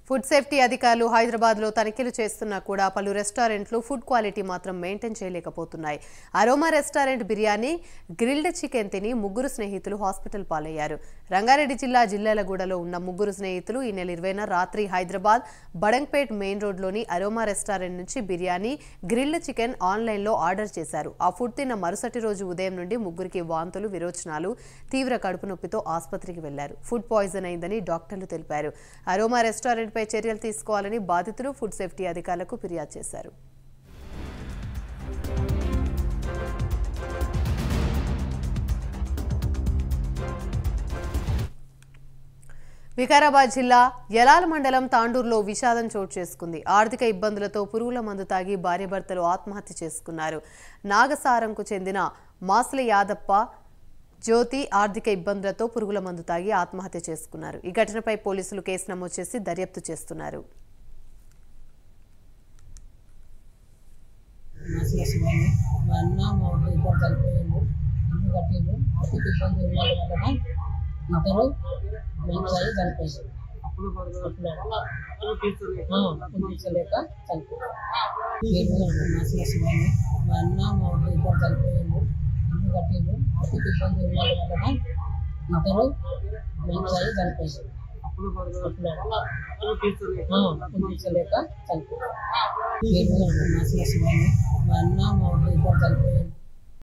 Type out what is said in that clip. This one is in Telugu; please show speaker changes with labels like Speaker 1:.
Speaker 1: ఫుడ్ సేఫ్టీ అధికారులు హైదరాబాద్లో తనిఖీలు చేస్తున్నా కూడా పలు రెస్టారెంట్లు ఫుడ్ క్వాలిటీ మాత్రం మెయింటైన్ చేయలేకపోతున్నాయి. Aroma restaurant biryani, grilled chicken తిని ముగ్గురు స్నేహితులు హాస్పిటల్ పాలయ్యారు. రంగారెడ్డి జిల్లా జిల్లాలగూడలో ఉన్న ముగ్గురు స్నేహితులు ఈ నెల 20న రాత్రి హైదరాబాద్ బడంగ్పేట్ మెయిన్ రోడ్లోని అరోమా రెస్టారెంట్ నుంచి బిర్యానీ, గ్రిల్డ్ చికెన్ ఆన్లైన్లో ఆర్డర్ చేశారు. ఆ ఫుడ్ తిన్న మరుసటి రోజు ఉదయం నుండి ముగ్గురికి వాంతులు, విరోచనాలు, తీవ్ర కడుపు నొప్పితో ఆసుపత్రికి వెళ్లారు. ఫుడ్ పాయిజన్ అయిందని డాక్టర్లు తెలిపారు. అరోమా రెస్టారెంట్ పై చర్యలు తీసుకోవాలని బాధితులు ఫుడ్ సేఫ్టీ అధికారులకు ఫిర్యాదు చేశారు. వికారాబాద్ జిల్లా యలాల మండలం తాండూరులో విషాదం చోటు చేసుకుంది. ఆర్థిక ఇబ్బందులతో పురుగుల మందు తాగి భార్యాభర్తలు ఆత్మహత్య చేసుకున్నారు. నాగసారంకు చెందిన మాస్ల యాదప్ప, జ్యోతి ఆర్థిక ఇబ్బందులతో పురుగుల మందు తాగి ఆత్మహత్య చేసుకున్నారు. ఈ ఘటనపై పోలీసులు కేసు నమోదు చేసి దర్యాప్తు చేస్తున్నారు.
Speaker 2: ఆర్థిక ఇబ్బంది వలన ఇద్దరు మంచి చనిపోయారు. చనిపోయారు. మా అన్న మా ఇద్దరు చనిపోయారు.